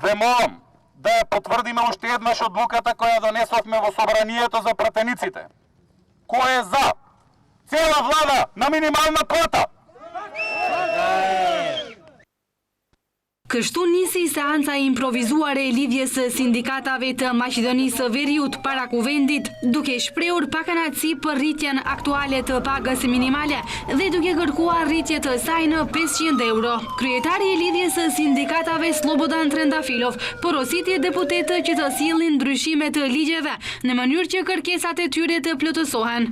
Demolom da potvrdime uštednošću odlukata koja donesofme vo собранието за пратениците. Ko je za? Cijela vlada na minimalna plata. Kështu nisi seanca improvizuar e lidhjes së sindikatave të Maqedonisë Veriut para kuvendit, duke shprehur pakënaqësi për rritjen aktuale të pagës minimale dhe duke kërkuar rritje të saj në 500 euro. Kryetari i lidhjes së sindikatave Slobodan Trendafilov porositi deputetë që të sillnin ndryshime të ligjeve në mënyrë që kërkesat e tyre të plotësohen.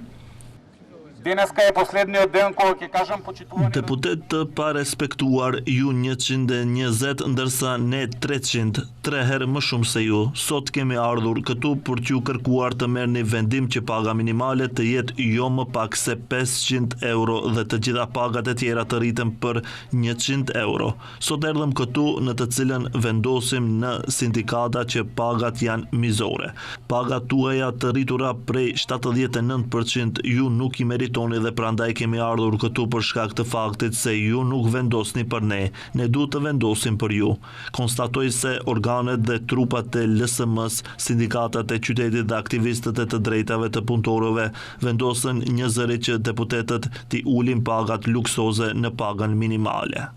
Денеска е последниот ден кога ќе кажам почитувани. Deputet të parespektuar, ju 120, ndërsa ne 300, 3 herë më shumë se ju. Sot kemi ardhur këtu për t'ju kërkuar të merrni vendim që paga minimale të jetë jo më pak se 500 euro dhe të gjitha pagat e tjera të rriten për 100 euro. Sot erdhëm këtu në të cilën vendosim në sindikata që pagat janë mizore. Pagat tuaja të rritura prej 79% ju nuk i meritoni dhe prandaj kemi ardhur këtu për shkak të faktit se ju nuk vendosni për ne, ne duhet të vendosim për ju. Konstatoj se organet dhe trupat e LSM-s, sindikatat e qytetit dhe aktivistët e të drejtave të punëtorëve vendosën një zëri që deputetët t'i ulin pagat luksoze në pagën minimale.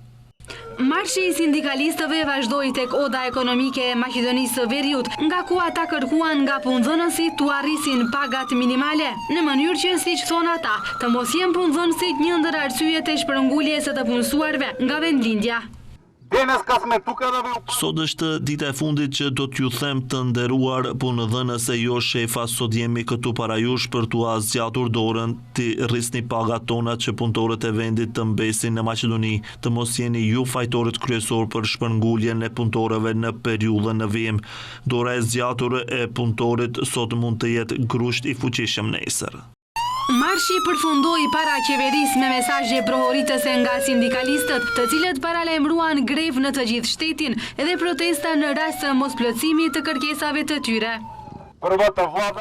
Marshi i sindikalistëve vazhdoi tek oda ekonomike e Maqedonisë së Veriut, nga ku ata kërkuan nga punëdhënësit t'u arrisin pagat minimale, në mënyrë që, siç thonë ata, të mos jenë punëdhënësit një ndër arsyet e shpërnguljes së të punësuarve nga vendlindja. Sot është dita e fundit që do t'ju them të nderuar punëdhënës e jo shefa, sot jemi këtu para jush për t'u zgjatur dorën, t'i rrisni pagat tona që punëtorët e vendit të mbesin në Maqedoni, të mos jeni ju fajtorët kryesor për shpërnguljen e punëtorëve në periudhën në vijim. Dora e zgjatur e punëtorit sot mund të jetë grusht i fuqishëm nesër. Marshi përfundoi para qeverisë me mesazhe prohoritëse nga sindikalistët, të cilët paralajmëruan grevë në të gjithë shtetin dhe protesta në rast të mosplotësimit të kërkesave të tyre.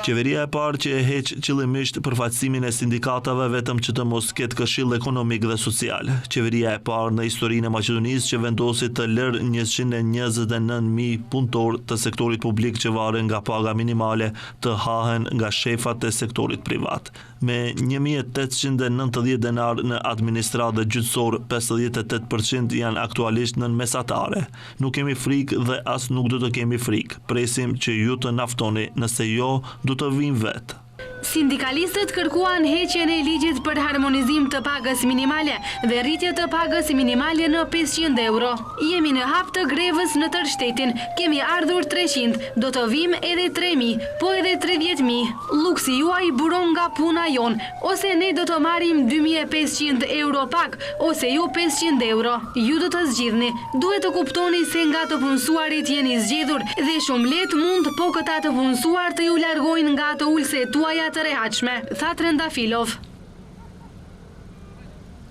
Qeveria e parë që e heq qëllimisht përfaqësimin e sindikatave vetëm që të mos ketë këshill ekonomik dhe social. Qeveria e parë në historinë e Maqedonisë që vendosi të lërë 129.000 punëtor të sektorit publik që varen nga paga minimale të hahen nga shefat e sektorit privat. Me 1.890 denar në administratë gjyqësor, 58% janë aktualisht në mesatare. Nuk kemi frikë dhe as nuk do të kemi frikë. Presim që ju të naftoni, nëse jo, du të vinë vetë. Sindikalistët kërkuan heqjen e ligjit për harmonizim të pagës minimale dhe rritje të pagës minimale në 500 euro. Jemi në hap të grevës në tërë shtetin, kemi ardhur 300, do të vim edhe 3.000, po edhe 30.000. Luksi juaj buron nga puna jon, ose ne do të marrim 2.500 euro pak, ose ju 500 euro. Ju do të zgjidhni, duhet të kuptoni se nga të punësuarit jeni zgjedhur dhe shumë let mund po këta të punësuar të ju largojnë nga të ulse tuaja të rehatshme, tha Trendafilov.